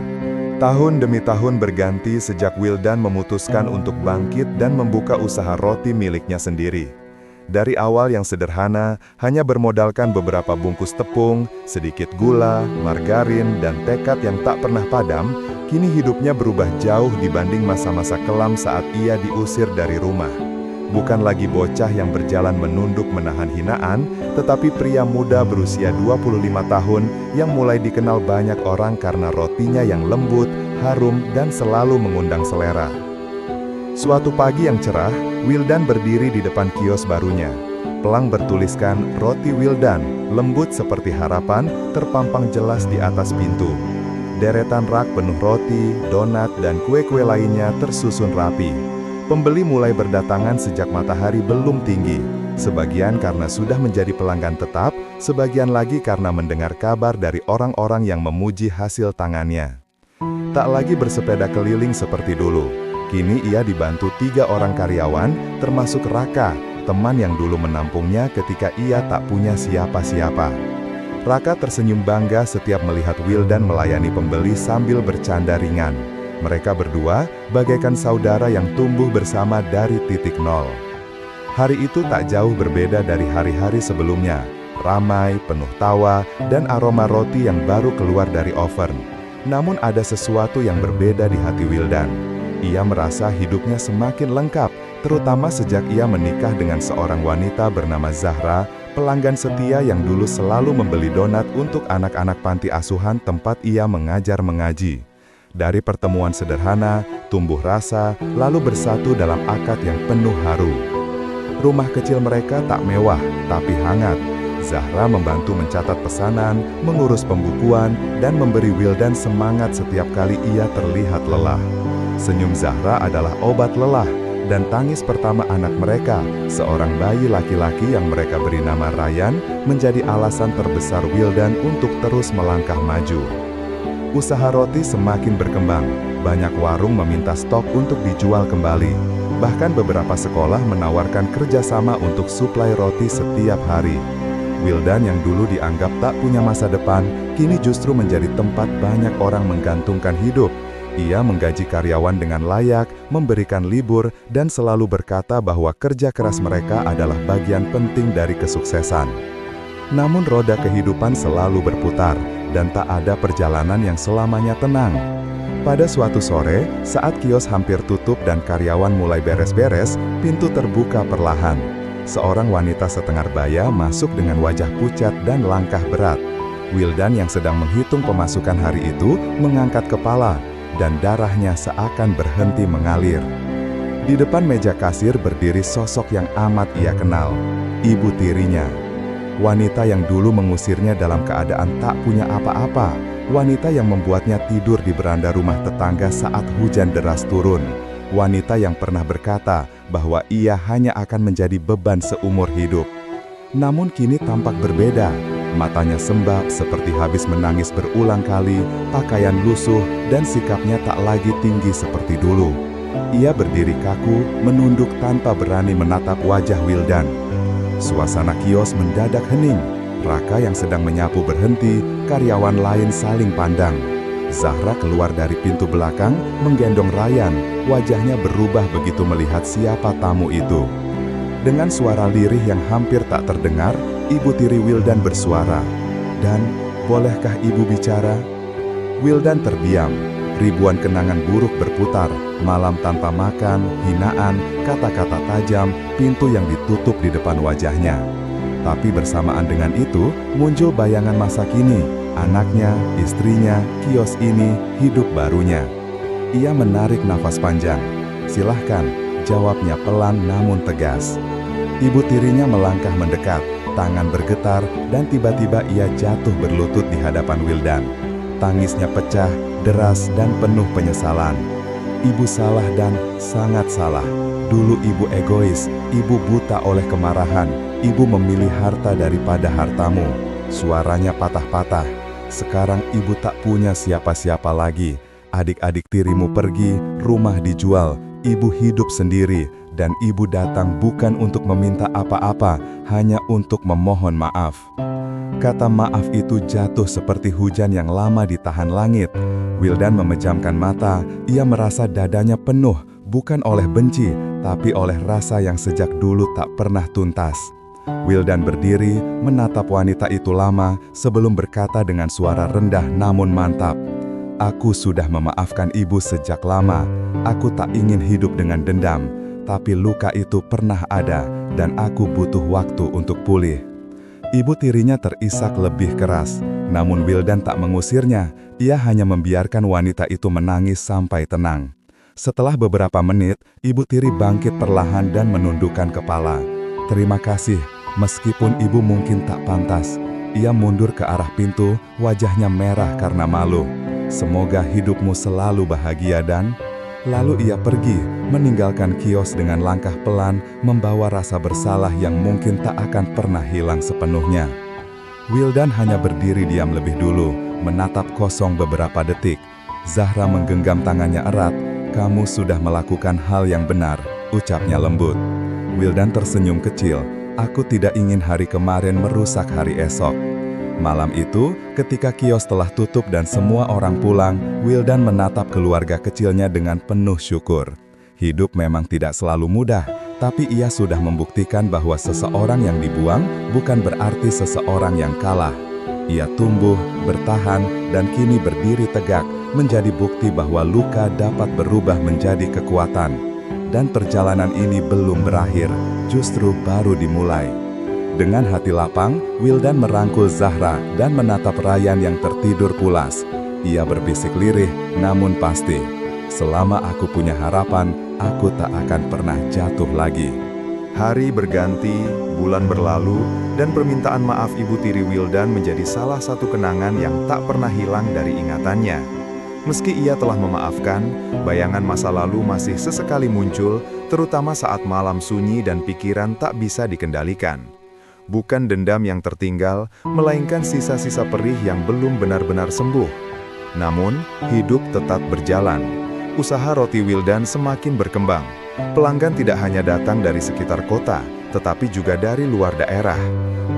Tahun demi tahun berganti sejak Wildan memutuskan untuk bangkit dan membuka usaha roti miliknya sendiri. Dari awal yang sederhana, hanya bermodalkan beberapa bungkus tepung, sedikit gula, margarin, dan tekad yang tak pernah padam, kini hidupnya berubah jauh dibanding masa-masa kelam saat ia diusir dari rumah. Bukan lagi bocah yang berjalan menunduk menahan hinaan, tetapi pria muda berusia 25 tahun yang mulai dikenal banyak orang karena rotinya yang lembut, harum, dan selalu mengundang selera. Suatu pagi yang cerah, Wildan berdiri di depan kios barunya. Pelang bertuliskan "Roti Wildan", lembut seperti harapan, terpampang jelas di atas pintu. Deretan rak penuh roti, donat, dan kue-kue lainnya tersusun rapi. Pembeli mulai berdatangan sejak matahari belum tinggi. Sebagian karena sudah menjadi pelanggan tetap, sebagian lagi karena mendengar kabar dari orang-orang yang memuji hasil tangannya. Tak lagi bersepeda keliling seperti dulu. Kini ia dibantu 3 orang karyawan, termasuk Raka, teman yang dulu menampungnya ketika ia tak punya siapa-siapa. Raka tersenyum bangga setiap melihat Wildan melayani pembeli sambil bercanda ringan. Mereka berdua bagaikan saudara yang tumbuh bersama dari titik nol. Hari itu tak jauh berbeda dari hari-hari sebelumnya. Ramai, penuh tawa, dan aroma roti yang baru keluar dari oven. Namun ada sesuatu yang berbeda di hati Wildan. Ia merasa hidupnya semakin lengkap, terutama sejak ia menikah dengan seorang wanita bernama Zahra, pelanggan setia yang dulu selalu membeli donat untuk anak-anak panti asuhan tempat ia mengajar mengaji. Dari pertemuan sederhana, tumbuh rasa, lalu bersatu dalam akad yang penuh haru. Rumah kecil mereka tak mewah, tapi hangat. Zahra membantu mencatat pesanan, mengurus pembukuan, dan memberi Wildan semangat setiap kali ia terlihat lelah. Senyum Zahra adalah obat lelah, dan tangis pertama anak mereka, seorang bayi laki-laki yang mereka beri nama Ryan, menjadi alasan terbesar Wildan untuk terus melangkah maju. Usaha roti semakin berkembang, banyak warung meminta stok untuk dijual kembali. Bahkan beberapa sekolah menawarkan kerjasama untuk suplai roti setiap hari. Wildan yang dulu dianggap tak punya masa depan, kini justru menjadi tempat banyak orang menggantungkan hidup. Ia menggaji karyawan dengan layak, memberikan libur, dan selalu berkata bahwa kerja keras mereka adalah bagian penting dari kesuksesan. Namun roda kehidupan selalu berputar, dan tak ada perjalanan yang selamanya tenang. Pada suatu sore, saat kios hampir tutup dan karyawan mulai beres-beres, pintu terbuka perlahan. Seorang wanita setengah baya masuk dengan wajah pucat dan langkah berat. Wildan yang sedang menghitung pemasukan hari itu mengangkat kepala, dan darahnya seakan berhenti mengalir. Di depan meja kasir berdiri sosok yang amat ia kenal, ibu tirinya. Wanita yang dulu mengusirnya dalam keadaan tak punya apa-apa, wanita yang membuatnya tidur di beranda rumah tetangga saat hujan deras turun. Wanita yang pernah berkata bahwa ia hanya akan menjadi beban seumur hidup. Namun kini tampak berbeda. Matanya sembab seperti habis menangis berulang kali, pakaian lusuh, dan sikapnya tak lagi tinggi seperti dulu. Ia berdiri kaku, menunduk tanpa berani menatap wajah Wildan. Suasana kios mendadak hening. Raka yang sedang menyapu berhenti, karyawan lain saling pandang. Zahra keluar dari pintu belakang, menggendong Ryan. Wajahnya berubah begitu melihat siapa tamu itu. Dengan suara lirih yang hampir tak terdengar, ibu tiri Wildan bersuara. "Dan, bolehkah ibu bicara?" Wildan terdiam. Ribuan kenangan buruk berputar, malam tanpa makan, hinaan, kata-kata tajam, pintu yang ditutup di depan wajahnya. Tapi bersamaan dengan itu, muncul bayangan masa kini, anaknya, istrinya, kios ini, hidup barunya. Ia menarik nafas panjang. "Silahkan," jawabnya pelan namun tegas. Ibu tirinya melangkah mendekat, tangan bergetar, dan tiba-tiba ia jatuh berlutut di hadapan Wildan. Tangisnya pecah, deras, dan penuh penyesalan. "Ibu salah dan sangat salah. Dulu ibu egois, ibu buta oleh kemarahan, ibu memilih harta daripada hartamu." Suaranya patah-patah. "Sekarang ibu tak punya siapa-siapa lagi. Adik-adik tirimu pergi, rumah dijual, ibu hidup sendiri, dan ibu datang bukan untuk meminta apa-apa, hanya untuk memohon maaf." Kata maaf itu jatuh seperti hujan yang lama ditahan langit. Wildan memejamkan mata, ia merasa dadanya penuh, bukan oleh benci, tapi oleh rasa yang sejak dulu tak pernah tuntas. Wildan berdiri, menatap wanita itu lama, sebelum berkata dengan suara rendah namun mantap, "Aku sudah memaafkan ibu sejak lama. Aku tak ingin hidup dengan dendam, tapi luka itu pernah ada, dan aku butuh waktu untuk pulih." Ibu tirinya terisak lebih keras, namun Wildan tak mengusirnya. Ia hanya membiarkan wanita itu menangis sampai tenang. Setelah beberapa menit, ibu tiri bangkit perlahan dan menundukkan kepala. "Terima kasih, meskipun ibu mungkin tak pantas." Ia mundur ke arah pintu, wajahnya merah karena malu. "Semoga hidupmu selalu bahagia dan..." Lalu ia pergi, meninggalkan kios dengan langkah pelan, membawa rasa bersalah yang mungkin tak akan pernah hilang sepenuhnya. Wildan hanya berdiri diam lebih dulu, menatap kosong beberapa detik. Zahra menggenggam tangannya erat. "Kamu sudah melakukan hal yang benar," ucapnya lembut. Wildan tersenyum kecil. "Aku tidak ingin hari kemarin merusak hari esok." Malam itu, ketika kios telah tutup dan semua orang pulang, Wildan menatap keluarga kecilnya dengan penuh syukur. Hidup memang tidak selalu mudah, tapi ia sudah membuktikan bahwa seseorang yang dibuang bukan berarti seseorang yang kalah. Ia tumbuh, bertahan, dan kini berdiri tegak, menjadi bukti bahwa luka dapat berubah menjadi kekuatan. Dan perjalanan ini belum berakhir, justru baru dimulai. Dengan hati lapang, Wildan merangkul Zahra dan menatap Ryan yang tertidur pulas. Ia berbisik lirih, namun pasti, "Selama aku punya harapan, aku tak akan pernah jatuh lagi." Hari berganti, bulan berlalu, dan permintaan maaf ibu tiri Wildan menjadi salah satu kenangan yang tak pernah hilang dari ingatannya. Meski ia telah memaafkan, bayangan masa lalu masih sesekali muncul, terutama saat malam sunyi dan pikiran tak bisa dikendalikan. Bukan dendam yang tertinggal, melainkan sisa-sisa perih yang belum benar-benar sembuh. Namun, hidup tetap berjalan. Usaha roti Wildan semakin berkembang. Pelanggan tidak hanya datang dari sekitar kota, tetapi juga dari luar daerah.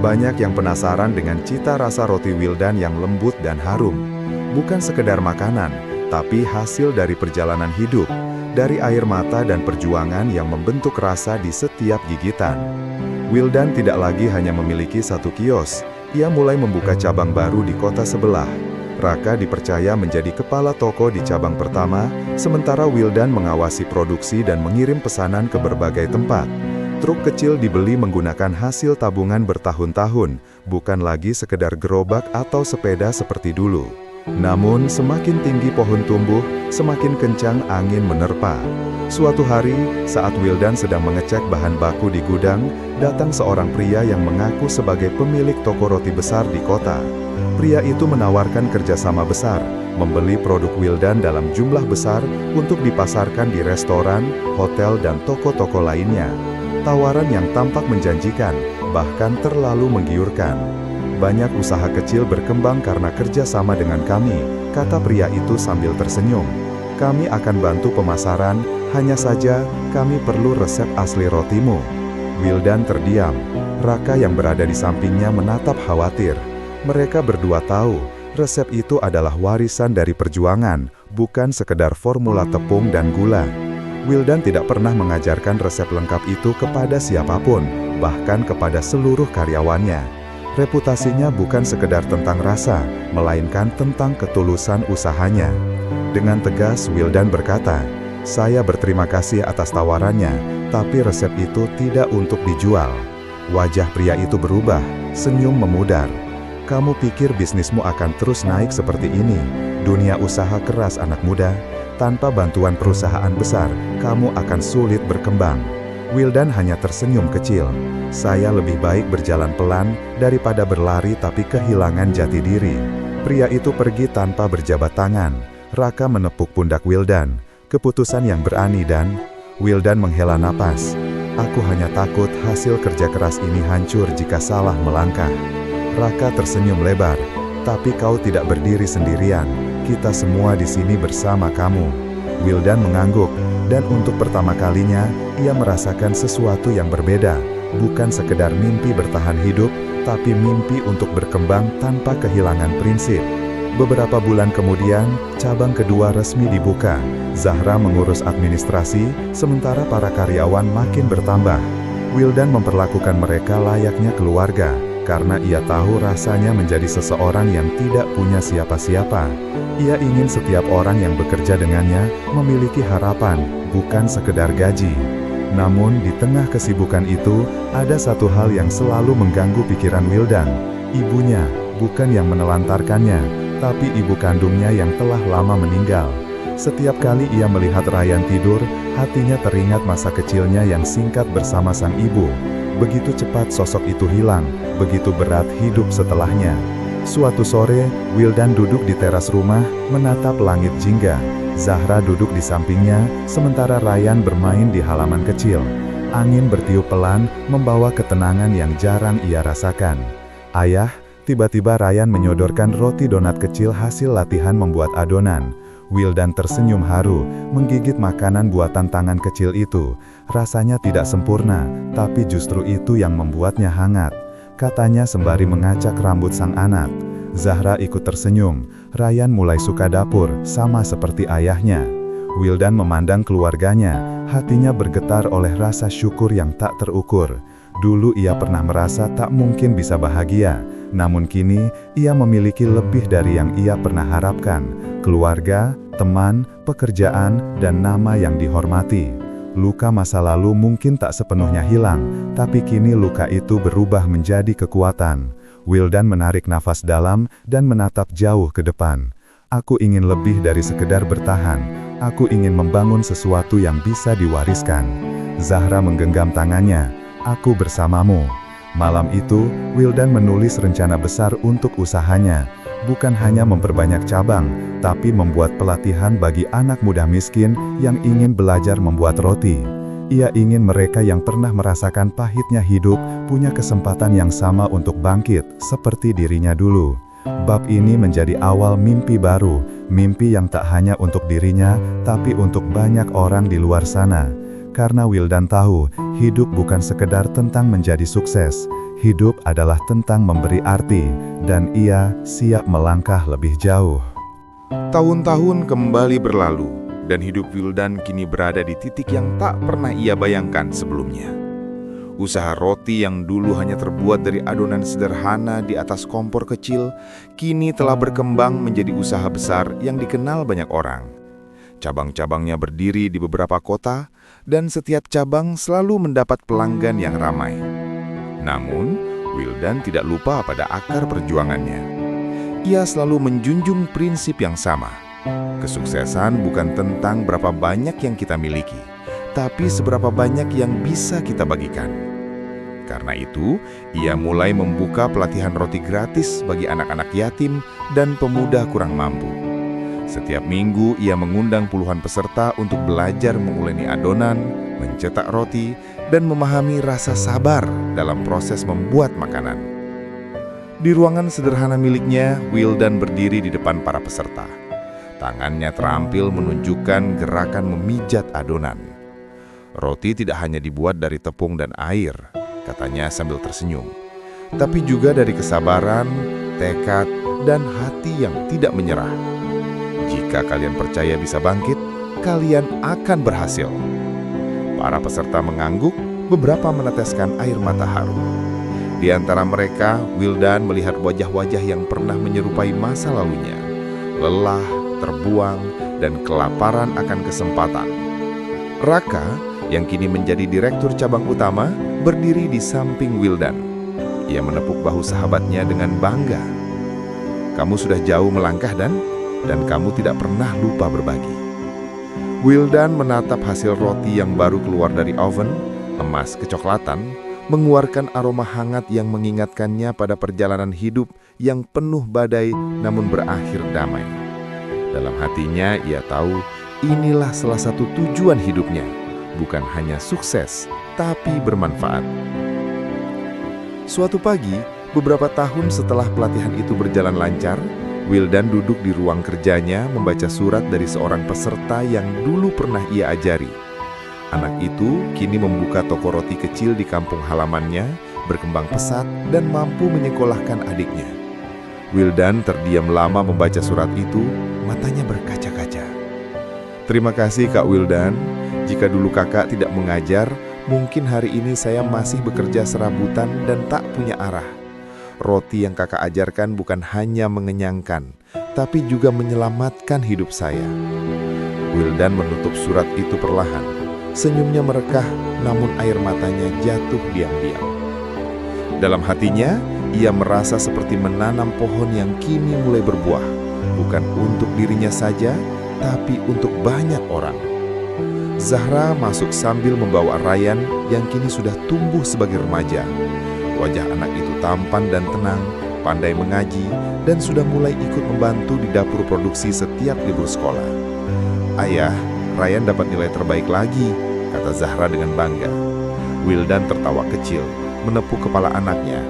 Banyak yang penasaran dengan cita rasa roti Wildan yang lembut dan harum. Bukan sekedar makanan, tapi hasil dari perjalanan hidup, dari air mata dan perjuangan yang membentuk rasa di setiap gigitan. Wildan tidak lagi hanya memiliki satu kios, ia mulai membuka cabang baru di kota sebelah. Raka dipercaya menjadi kepala toko di cabang pertama, sementara Wildan mengawasi produksi dan mengirim pesanan ke berbagai tempat. Truk kecil dibeli menggunakan hasil tabungan bertahun-tahun, bukan lagi sekedar gerobak atau sepeda seperti dulu. Namun, semakin tinggi pohon tumbuh, semakin kencang angin menerpa. Suatu hari, saat Wildan sedang mengecek bahan baku di gudang, datang seorang pria yang mengaku sebagai pemilik toko roti besar di kota. Pria itu menawarkan kerjasama besar, membeli produk Wildan dalam jumlah besar untuk dipasarkan di restoran, hotel, dan toko-toko lainnya. Tawaran yang tampak menjanjikan, bahkan terlalu menggiurkan. Banyak usaha kecil berkembang karena kerjasama dengan kami, kata pria itu sambil tersenyum. Kami akan bantu pemasaran, hanya saja kami perlu resep asli rotimu. Wildan terdiam. Raka yang berada di sampingnya menatap khawatir. Mereka berdua tahu, resep itu adalah warisan dari perjuangan, bukan sekedar formula tepung dan gula. Wildan tidak pernah mengajarkan resep lengkap itu kepada siapapun, bahkan kepada seluruh karyawannya. Reputasinya bukan sekedar tentang rasa, melainkan tentang ketulusan usahanya. Dengan tegas, Wildan berkata, "Saya berterima kasih atas tawarannya, tapi resep itu tidak untuk dijual." Wajah pria itu berubah, senyum memudar. "Kamu pikir bisnismu akan terus naik seperti ini? Dunia usaha keras anak muda. Tanpa bantuan perusahaan besar, kamu akan sulit berkembang." Wildan hanya tersenyum kecil. "Saya lebih baik berjalan pelan daripada berlari tapi kehilangan jati diri." Pria itu pergi tanpa berjabat tangan. Raka menepuk pundak Wildan. Keputusan yang berani dan... Wildan menghela napas. "Aku hanya takut hasil kerja keras ini hancur jika salah melangkah." Raka tersenyum lebar. "Tapi kau tidak berdiri sendirian. Kita semua di sini bersama kamu." Wildan mengangguk, dan untuk pertama kalinya, ia merasakan sesuatu yang berbeda. Bukan sekedar mimpi bertahan hidup, tapi mimpi untuk berkembang tanpa kehilangan prinsip. Beberapa bulan kemudian, cabang kedua resmi dibuka. Zahra mengurus administrasi, sementara para karyawan makin bertambah. Wildan memperlakukan mereka layaknya keluarga, karena ia tahu rasanya menjadi seseorang yang tidak punya siapa-siapa. Ia ingin setiap orang yang bekerja dengannya memiliki harapan, bukan sekedar gaji. Namun di tengah kesibukan itu, ada satu hal yang selalu mengganggu pikiran Wildan. Ibunya, bukan yang menelantarkannya, tapi ibu kandungnya yang telah lama meninggal. Setiap kali ia melihat Ryan tidur, hatinya teringat masa kecilnya yang singkat bersama sang ibu. Begitu cepat sosok itu hilang, begitu berat hidup setelahnya. Suatu sore, Wildan duduk di teras rumah, menatap langit jingga. Zahra duduk di sampingnya, sementara Ryan bermain di halaman kecil. Angin bertiup pelan, membawa ketenangan yang jarang ia rasakan. "Ayah," tiba-tiba Ryan menyodorkan roti donat kecil hasil latihan membuat adonan. Wildan tersenyum haru, menggigit makanan buatan tangan kecil itu. Rasanya tidak sempurna, tapi justru itu yang membuatnya hangat, katanya sembari mengacak rambut sang anak. Zahra ikut tersenyum. Ryan mulai suka dapur, sama seperti ayahnya. Wildan memandang keluarganya, hatinya bergetar oleh rasa syukur yang tak terukur. Dulu ia pernah merasa tak mungkin bisa bahagia, namun kini ia memiliki lebih dari yang ia pernah harapkan. Keluarga, teman, pekerjaan, dan nama yang dihormati. Luka masa lalu mungkin tak sepenuhnya hilang, tapi kini luka itu berubah menjadi kekuatan. Wildan menarik nafas dalam dan menatap jauh ke depan. "Aku ingin lebih dari sekedar bertahan. Aku ingin membangun sesuatu yang bisa diwariskan." Zahra menggenggam tangannya. "Aku bersamamu." Malam itu, Wildan menulis rencana besar untuk usahanya. Bukan hanya memperbanyak cabang, tapi membuat pelatihan bagi anak muda miskin yang ingin belajar membuat roti. Ia ingin mereka yang pernah merasakan pahitnya hidup punya kesempatan yang sama untuk bangkit, seperti dirinya dulu. Bab ini menjadi awal mimpi baru, mimpi yang tak hanya untuk dirinya, tapi untuk banyak orang di luar sana. Karena Wildan tahu, hidup bukan sekedar tentang menjadi sukses. Hidup adalah tentang memberi arti, dan ia siap melangkah lebih jauh. Tahun-tahun kembali berlalu, dan hidup Wildan kini berada di titik yang tak pernah ia bayangkan sebelumnya. Usaha roti yang dulu hanya terbuat dari adonan sederhana di atas kompor kecil, kini telah berkembang menjadi usaha besar yang dikenal banyak orang. Cabang-cabangnya berdiri di beberapa kota, dan setiap cabang selalu mendapat pelanggan yang ramai. Namun, Wildan tidak lupa pada akar perjuangannya. Ia selalu menjunjung prinsip yang sama. Kesuksesan bukan tentang berapa banyak yang kita miliki, tapi seberapa banyak yang bisa kita bagikan. Karena itu, ia mulai membuka pelatihan roti gratis bagi anak-anak yatim dan pemuda kurang mampu. Setiap minggu, ia mengundang puluhan peserta untuk belajar menguleni adonan, mencetak roti, dan memahami rasa sabar dalam proses membuat makanan. Di ruangan sederhana miliknya, Wildan berdiri di depan para peserta. Tangannya terampil menunjukkan gerakan memijat adonan. Roti tidak hanya dibuat dari tepung dan air, katanya sambil tersenyum, tapi juga dari kesabaran, tekad, dan hati yang tidak menyerah. Jika kalian percaya bisa bangkit, kalian akan berhasil. Para peserta mengangguk, beberapa meneteskan air mata haru. Di antara mereka, Wildan melihat wajah-wajah yang pernah menyerupai masa lalunya. Lelah, terbuang, dan kelaparan akan kesempatan. Raka, yang kini menjadi direktur cabang utama, berdiri di samping Wildan. Ia menepuk bahu sahabatnya dengan bangga. Kamu sudah jauh melangkah dan kamu tidak pernah lupa berbagi. Wildan menatap hasil roti yang baru keluar dari oven, emas kecoklatan, mengeluarkan aroma hangat yang mengingatkannya pada perjalanan hidup yang penuh badai namun berakhir damai. Dalam hatinya ia tahu inilah salah satu tujuan hidupnya, bukan hanya sukses, tapi bermanfaat. Suatu pagi, beberapa tahun setelah pelatihan itu berjalan lancar, Wildan duduk di ruang kerjanya membaca surat dari seorang peserta yang dulu pernah ia ajari. Anak itu kini membuka toko roti kecil di kampung halamannya, berkembang pesat dan mampu menyekolahkan adiknya. Wildan terdiam lama membaca surat itu, matanya berkaca-kaca. Terima kasih Kak Wildan, jika dulu kakak tidak mengajar, mungkin hari ini saya masih bekerja serabutan dan tak punya arah. Roti yang kakak ajarkan bukan hanya mengenyangkan, tapi juga menyelamatkan hidup saya. Wildan menutup surat itu perlahan. Senyumnya merekah, namun air matanya jatuh diam-diam. Dalam hatinya, ia merasa seperti menanam pohon yang kini mulai berbuah, bukan untuk dirinya saja, tapi untuk banyak orang. Zahra masuk sambil membawa Ryan yang kini sudah tumbuh sebagai remaja. Wajah anak itu tampan dan tenang, pandai mengaji, dan sudah mulai ikut membantu di dapur produksi setiap libur sekolah. Ayah, Ryan dapat nilai terbaik lagi, kata Zahra dengan bangga. Wildan tertawa kecil, menepuk kepala anaknya.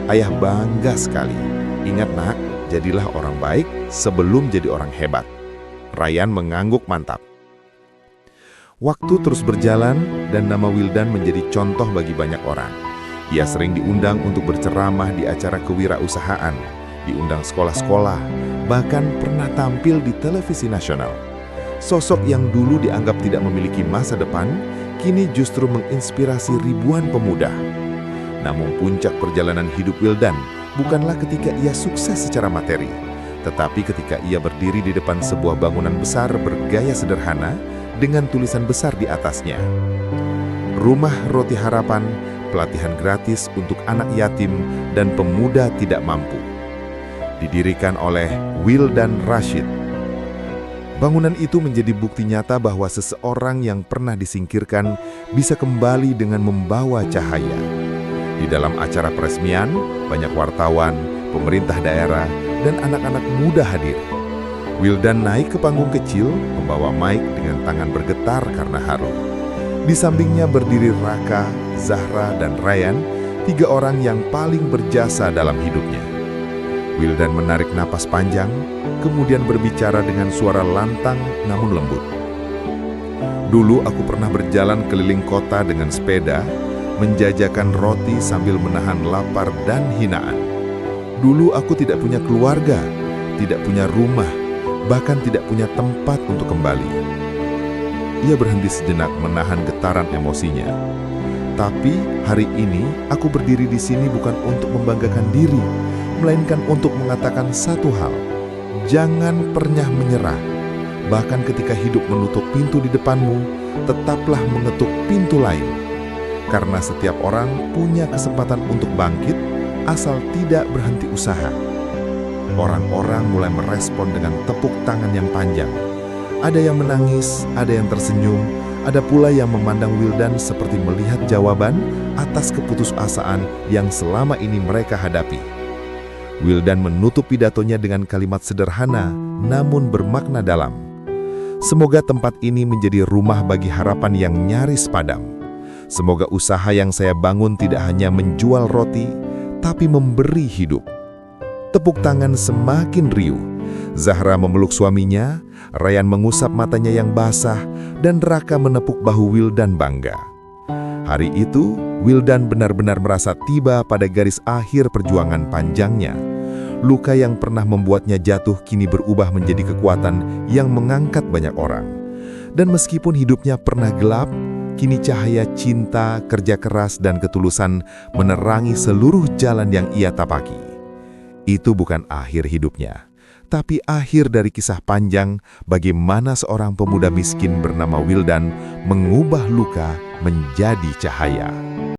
Ayah bangga sekali. Ingat nak, jadilah orang baik sebelum jadi orang hebat. Ryan mengangguk mantap. Waktu terus berjalan dan nama Wildan menjadi contoh bagi banyak orang. Ia sering diundang untuk berceramah di acara kewirausahaan, diundang sekolah-sekolah, bahkan pernah tampil di televisi nasional. Sosok yang dulu dianggap tidak memiliki masa depan, kini justru menginspirasi ribuan pemuda. Namun puncak perjalanan hidup Wildan bukanlah ketika ia sukses secara materi, tetapi ketika ia berdiri di depan sebuah bangunan besar bergaya sederhana dengan tulisan besar di atasnya. Rumah Roti Harapan, pelatihan gratis untuk anak yatim dan pemuda tidak mampu. Didirikan oleh Wildan Rashid. Bangunan itu menjadi bukti nyata bahwa seseorang yang pernah disingkirkan bisa kembali dengan membawa cahaya. Di dalam acara peresmian, banyak wartawan, pemerintah daerah, dan anak-anak muda hadir. Wildan naik ke panggung kecil, membawa mic dengan tangan bergetar karena haru. Di sampingnya berdiri Raka, Zahra, dan Ryan, 3 orang yang paling berjasa dalam hidupnya. Wildan menarik napas panjang, kemudian berbicara dengan suara lantang namun lembut. Dulu aku pernah berjalan keliling kota dengan sepeda, menjajakan roti sambil menahan lapar dan hinaan. Dulu aku tidak punya keluarga, tidak punya rumah, bahkan tidak punya tempat untuk kembali. Ia berhenti sejenak menahan getaran emosinya. Tapi hari ini aku berdiri di sini bukan untuk membanggakan diri, melainkan untuk mengatakan satu hal. Jangan pernah menyerah. Bahkan ketika hidup menutup pintu di depanmu, tetaplah mengetuk pintu lain. Karena setiap orang punya kesempatan untuk bangkit, asal tidak berhenti usaha. Orang-orang mulai merespon dengan tepuk tangan yang panjang. Ada yang menangis, ada yang tersenyum, ada pula yang memandang Wildan seperti melihat jawaban atas keputusasaan yang selama ini mereka hadapi. Wildan menutup pidatonya dengan kalimat sederhana, namun bermakna dalam. Semoga tempat ini menjadi rumah bagi harapan yang nyaris padam. Semoga usaha yang saya bangun tidak hanya menjual roti, tapi memberi hidup. Tepuk tangan semakin riuh. Zahra memeluk suaminya, Ryan mengusap matanya yang basah, dan Raka menepuk bahu Wildan bangga. Hari itu, Wildan benar-benar merasa tiba pada garis akhir perjuangan panjangnya. Luka yang pernah membuatnya jatuh kini berubah menjadi kekuatan yang mengangkat banyak orang. Dan meskipun hidupnya pernah gelap, kini cahaya cinta, kerja keras, dan ketulusan menerangi seluruh jalan yang ia tapaki. Itu bukan akhir hidupnya, tapi akhir dari kisah panjang bagaimana seorang pemuda miskin bernama Wildan mengubah luka menjadi cahaya.